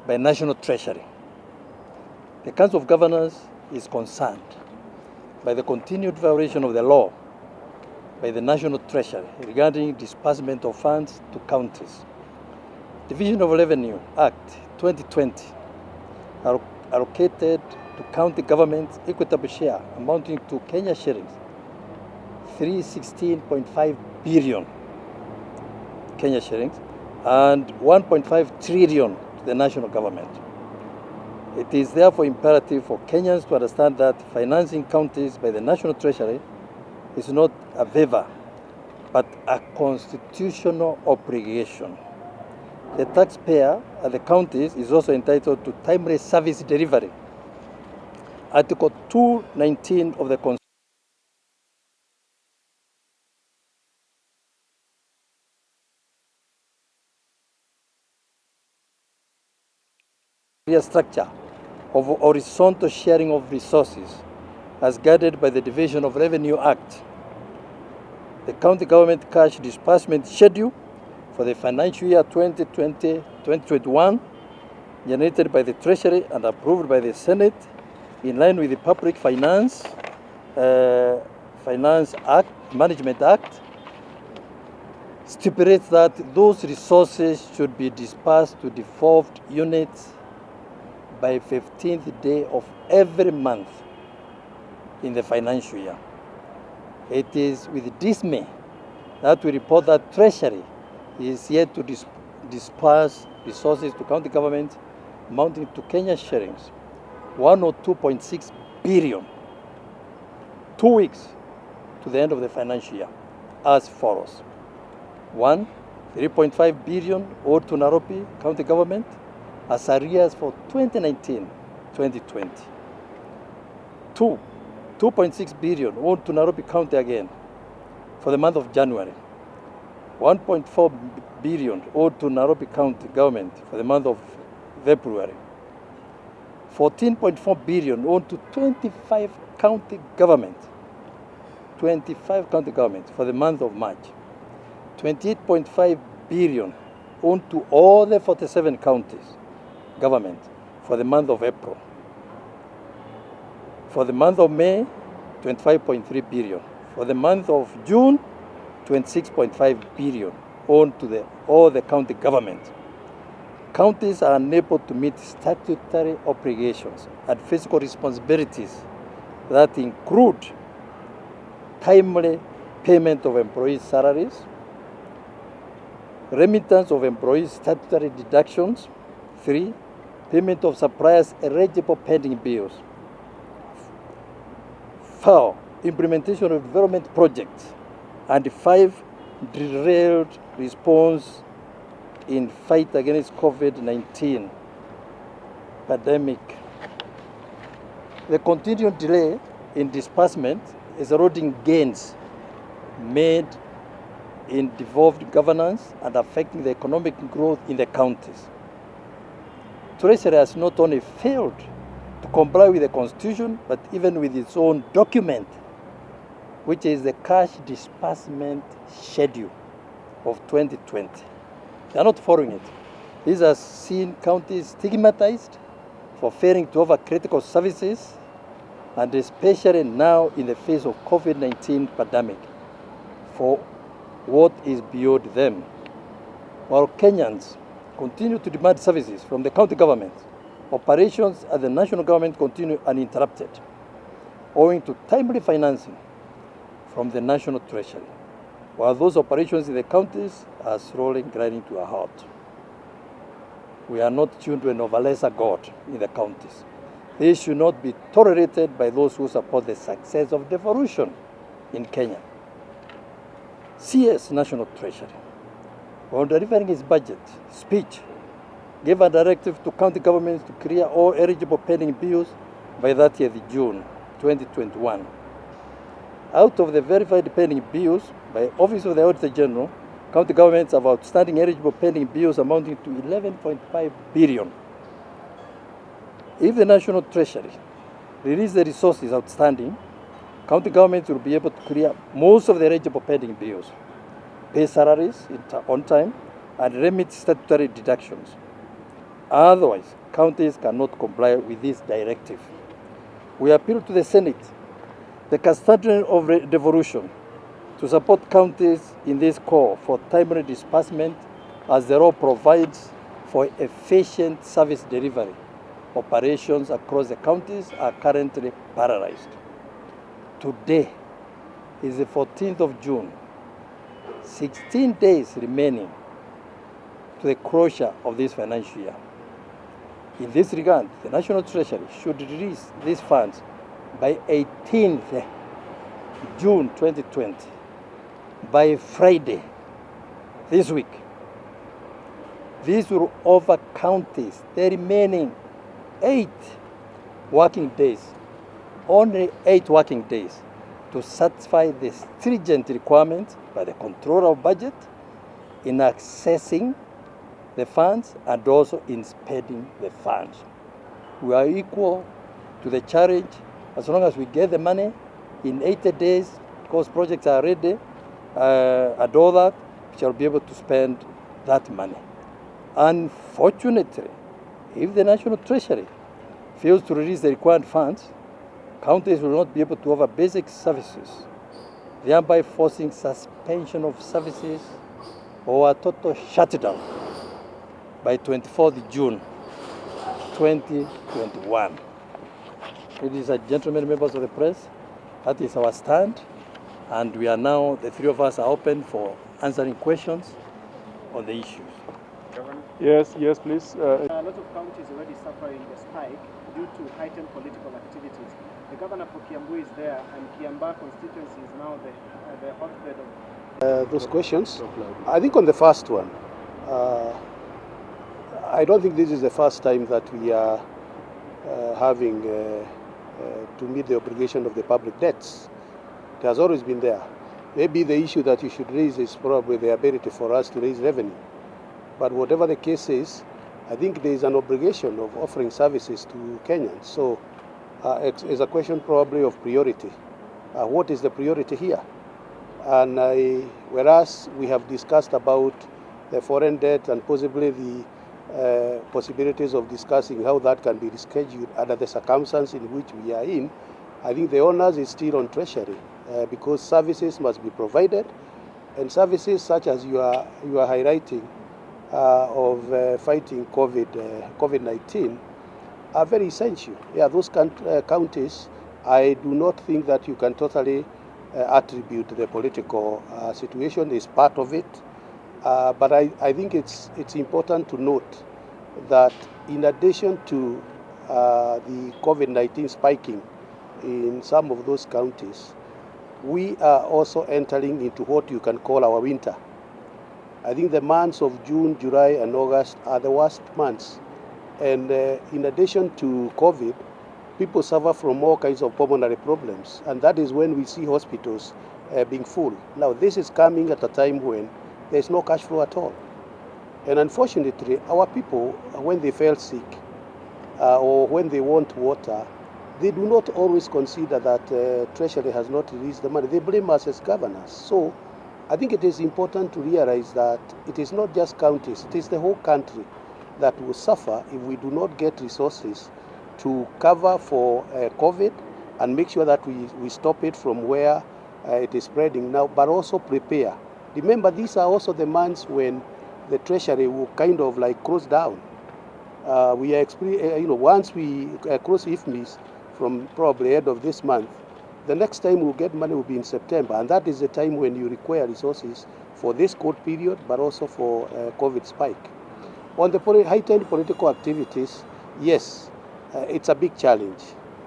by National Treasury. The Council of Governors is concerned by the continued violation of the law by the National Treasury regarding disbursement of funds to counties. Division of Revenue Act 2020 allocated to county governments equitable share amounting to Kenya shillings 316.5 billion Kenya shillings and 1.5 trillion to the national government. It is therefore imperative for Kenyans to understand that financing counties by the National Treasury is not a favor, but a constitutional obligation. The taxpayer at the counties is also entitled to timely service delivery. Article 219 of the Constitution structure of horizontal sharing of resources as guided by the Division of Revenue Act. The county government cash disbursement schedule for the financial year 2020-2021 generated by the Treasury and approved by the Senate in line with the Public Finance Act, Management Act, stipulates that those resources should be disbursed to devolved units by 15th day of every month in the financial year. It is with dismay that we report that Treasury is yet to disperse resources to county governments amounting to Kenya shillings 102.6 billion, 2 weeks to the end of the financial year, as follows. 1, 3.5 billion owed to Nairobi County Government as arrears for 2019-2020. 2, 2.6 billion owed to Nairobi County again for the month of January. 1.4 billion owed to Nairobi County Government for the month of February. 14.4 billion owed to 25 county governments. 25 county governments for the month of March. 28.5 billion owed to all the 47 counties government for the month of April. For the month of May, 25.3 billion. For the month of June, 26.5 billion owed to all the county governments. Counties are unable to meet statutory obligations and fiscal responsibilities that include timely payment of employees' salaries, remittance of employees' statutory deductions. 3, payment of suppliers' eligible pending bills. 4, implementation of development projects. And 5, derailed response in fight against COVID-19 pandemic. The continued delay in disbursement is eroding gains made in devolved governance and affecting the economic growth in the counties. Treasury has not only failed to comply with the Constitution, but even with its own document, which is the cash disbursement schedule of 2020. They are not following it. This has seen counties stigmatized for failing to offer critical services, and especially now in the face of COVID-19 pandemic, for what is beyond them. While Kenyans continue to demand services from the county government, operations at the national government continue uninterrupted, owing to timely financing from the National Treasury, while those operations in the counties are slowly grinding to a halt. We are not children of a lesser God in the counties. This should not be tolerated by those who support the success of devolution in Kenya. CS National Treasury, on delivering its budget speech, gave a directive to county governments to clear all eligible pending bills by 30th June 2021. Out of the verified pending bills by Office of the Auditor General, county governments have outstanding eligible pending bills amounting to 11.5 billion. If the National Treasury release the resources outstanding, county governments will be able to clear most of the eligible pending bills, pay salaries on time, and remit statutory deductions. Otherwise, counties cannot comply with this directive. We appeal to the Senate, the custodian of devolution, to support counties in this call for timely disbursement as the law provides for efficient service delivery. Operations across the counties are currently paralyzed. Today is the 14th of June, 16 days remaining to the closure of this financial year. In this regard, the National Treasury should release these funds by 18th June 2020, by Friday this week. This will offer counties the remaining 8 working days, only 8 working days, to satisfy the stringent requirements by the Controller of Budget in accessing the funds and also in spending the funds. We are equal to the challenge as long as we get the money in 80 days, because projects are ready, and all that, we shall be able to spend that money. Unfortunately, if the National Treasury fails to release the required funds, counties will not be able to offer basic services, thereby forcing suspension of services or a total shutdown by 24th June 2021. Ladies and gentlemen, members of the press, that is our stand, and we are now, the three of us are open for answering questions on the issues. Governor? Yes, please. A lot of counties already suffering the spike due to heightened political activities. The governor for Kiambu is there, and Kiamba constituency is now the hotbed of Those questions. I think on the first one, I don't think this is the first time that we are having to meet the obligation of the public debts. It has always been there. Maybe the issue that you should raise is probably the ability for us to raise revenue. But whatever the case is, I think there is an obligation of offering services to Kenyans. So it's a question probably of priority. What is the priority here? And whereas we have discussed about the foreign debt and possibly the possibilities of discussing how that can be rescheduled under the circumstances in which we are in, I think the onus is still on Treasury because services must be provided, and services such as you are highlighting of fighting COVID-19 are very essential. Yeah, those counties, I do not think that you can totally attribute the political situation is part of it. But I think it's important to note that in addition to the COVID-19 spiking in some of those counties, we are also entering into what you can call our winter. I think the months of June, July, and August are the worst months. And in addition to COVID, people suffer from all kinds of pulmonary problems. And that is when we see hospitals being full. Now, this is coming at a time when there's no cash flow at all. And unfortunately, our people, when they fell sick or when they want water, they do not always consider that Treasury has not released the money. They blame us as governors. So I think it is important to realize that it is not just counties, it is the whole country that will suffer if we do not get resources to cover for COVID and make sure that we stop it from where it is spreading now, but also prepare. Remember, these are also the months when the Treasury will kind of like close down. We are once we close IFMIS from probably end of this month, the next time we'll get money will be in September, and that is the time when you require resources for this cold period, but also for COVID spike. On the heightened political activities, yes, it's a big challenge.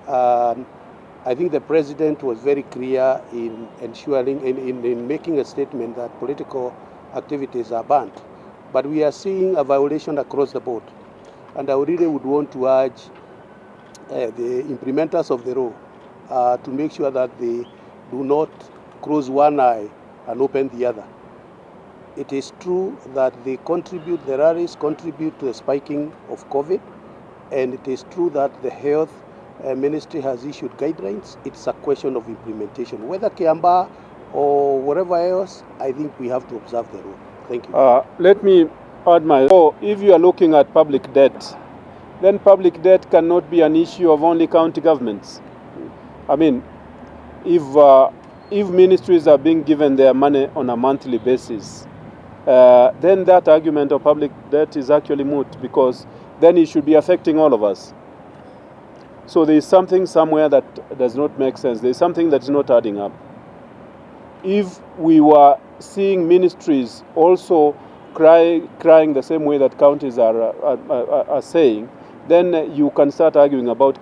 I think the president was very clear in ensuring, in making a statement that political activities are banned. But we are seeing a violation across the board. And I really would want to urge the implementers of the law to make sure that they do not close one eye and open the other. It is true that the rallies contribute to the spiking of COVID, and it is true that the health ministry has issued guidelines. It's a question of implementation. Whether Kiamba or whatever else, I think we have to observe the rule. Thank you. Let me So if you are looking at public debt, then public debt cannot be an issue of only county governments. I mean, if ministries are being given their money on a monthly basis, then that argument of public debt is actually moot, because then it should be affecting all of us. So there is something somewhere that does not make sense. There is something that is not adding up. If we were seeing ministries also crying the same way that counties are saying, then you can start arguing about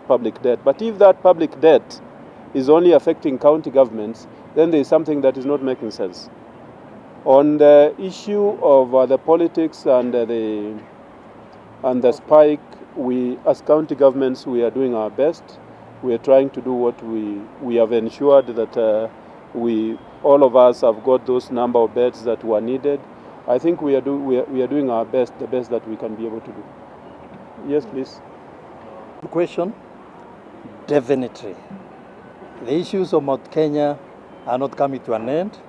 public debt. But if that public debt is only affecting county governments, then there is something that is not making sense. On the issue of the politics and the spike, we as county governments, we are doing our best. We are trying to do what we have ensured that all of us have got those number of beds that were needed. I think we are doing our best, the best that we can be able to do. Yes, please. Question? Definitely. The issues of Mount Kenya are not coming to an end.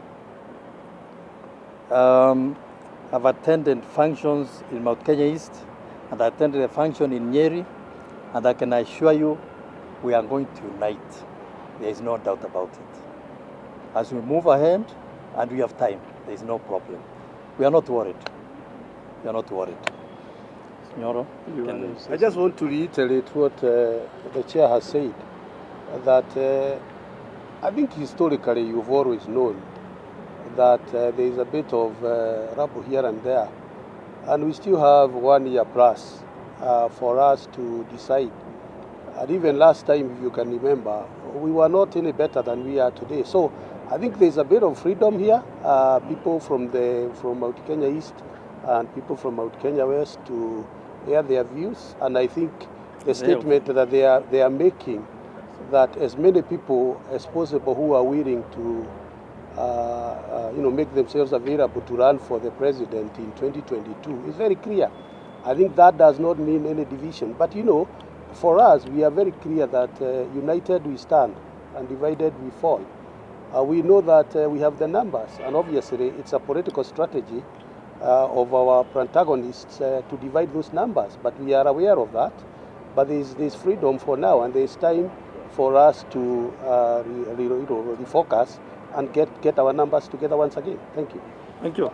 I've attended functions in Mount Kenya East, and I attended a function in Nyeri, and I can assure you we are going to unite. There is no doubt about it. As we move ahead and we have time, there is no problem. We are not worried. We are not worried. Signoro? I just want to reiterate what the chair has said, that I think historically you've always known that there is a bit of rubble here and there, and we still have 1 year plus for us to decide. And even last time, if you can remember, we were not any better than we are today. So I think there's a bit of freedom here. People from Mount Kenya East and people from Mount Kenya West to air their views. And I think the statement that they are making, that as many people as possible who are willing to make themselves available to run for the president in 2022 is very clear. I think that does not mean any division. But for us, we are very clear that united we stand and divided we fall. We know that we have the numbers, and obviously it's a political strategy of our protagonists to divide those numbers, but we are aware of that. But there's freedom for now, and there's time for us to refocus and get our numbers together once again. Thank you. Thank you.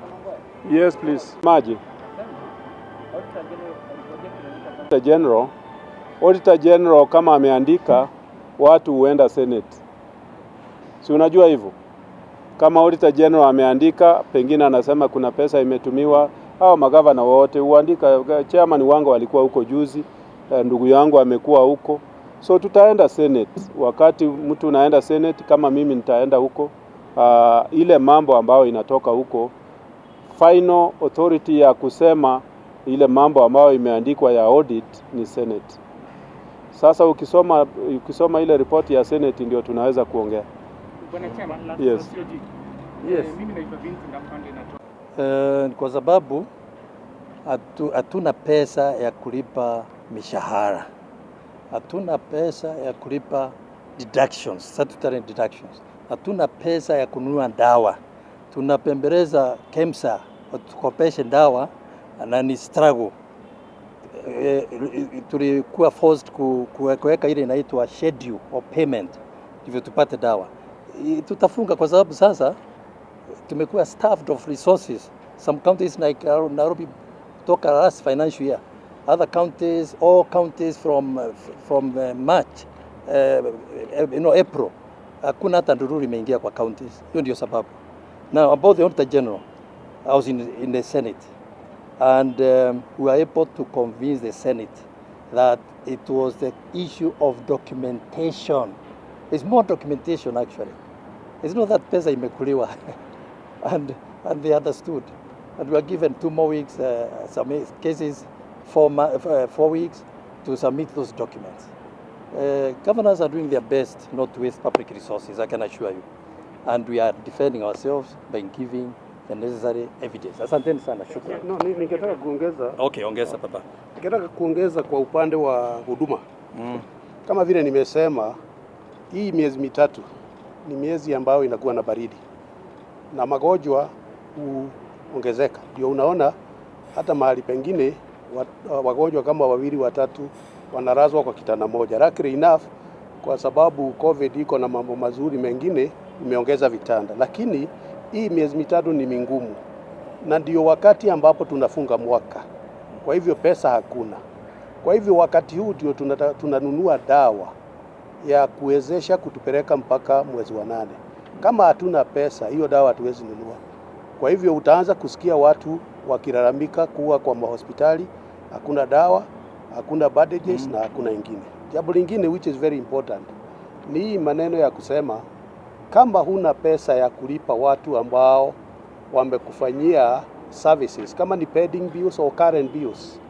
Yes, please. Maji. Auditor General kama ameandika watu huenda Senate. Si unajua hivyo? Kama Auditor General ameandika, pengine anasema kuna pesa imetumiwa, au magavana wote huandika. Chairman wangu walikuwa huko juzi, ndugu yangu amekuwa huko. So tutaenda Senate. Wakati mtu unaenda Senate, kama mimi nitaenda huko, ile mambo ambayo inatoka huko, final authority ya kusema ile mambo ambayo imeandikwa ya audit ni Senate. Sasa ukisoma ile ripoti ya Senate ndio tunaweza kuongea. Yes. Yes. Kwa sababu hatuna pesa ya kulipa mishahara. Hatuna pesa ya kulipa deductions, statutory deductions. Hatuna pesa ya kununua dawa. Tunapembeleza KEMSA tukopeshe dawa na ni struggle. Tulikuwa forced kuweka ile inaitwa schedule of payment ndivyo tupate dawa. Tutafunga kwa sababu sasa tumekuwa starved of resources. Some counties like Nairobi took last financial year. Other counties, all counties from March, April, hakuna hata ndururu imeingia kwa counties. Hiyo ndio sababu. Now about the Auditor General, I was in the Senate, and we were able to convince the Senate that it was the issue of documentation. It's more documentation actually. It's not that pesa imekuliwa, and they understood. And we were given 2 more weeks, some cases 4 weeks to submit those documents. Governors are doing their best not to waste public resources, I can assure you. And we are defending ourselves by giving the necessary evidence. Asanteni sana, shukrani. No, ningetaka kuongeza. Okay, ongeza papa. Ningetaka kuongeza kwa upande wa huduma. Kama vile nimesema, hii miezi mitatu ni miezi ambayo inakuwa na baridi na magonjwa huongezeka. Ndio unaona hata mahali pengine wagonjwa kama wawili watatu wanalazwa kwa kitanda moja. Luckily enough, kwa sababu COVID iko na mambo mazuri mengine, imeongeza vitanda, lakini hii miezi mitatu ni mingumu, na ndio wakati ambapo tunafunga mwaka, kwa hivyo pesa hakuna. Kwa hivyo wakati huu ndio tunanunua dawa ya kuwezesha kutupeleka mpaka mwezi wa 8. Kama hatuna pesa, hiyo dawa hatuwezi nunua. Kwa hivyo utaanza kusikia watu wakilalamika kuwa kwa mahospitali hakuna dawa, hakuna bandages na hakuna ingine. Jambo lingine which is very important ni hii maneno ya kusema kama huna pesa ya kulipa watu ambao wamekufanyia services, kama ni pending bills au current bills.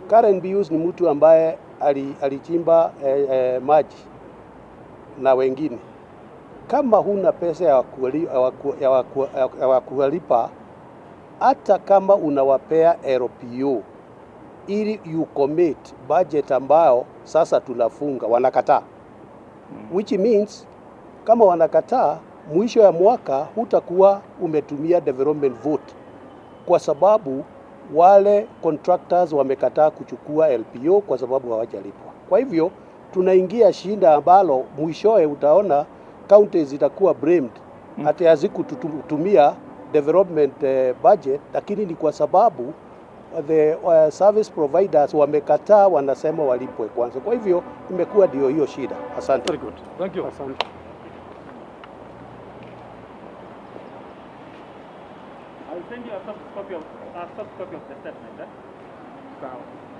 Current bills ni mtu ambaye alichimba maji na wengine. Kama huna pesa ya kuwalipa, hata kama unawapea LPO ili you commit budget ambao sasa tunafunga, wanakataa. Which means kama wanakataa, mwisho ya mwaka hutakuwa umetumia development vote, kwa sababu wale contractors wamekataa kuchukua LPO kwa sababu hawajalipwa. Kwa hivyo tunaingia shinda ambalo mwishoe utaona counties zitakuwa blamed hata hazikutumia development budget, lakini ni kwa sababu the service providers wamekataa, wanasema walipwe kwanza. Kwa hivyo imekuwa ndio hiyo shida. Asante. Very good. Thank you. Asante. I'll send you a soft copy of the statement. Sawa.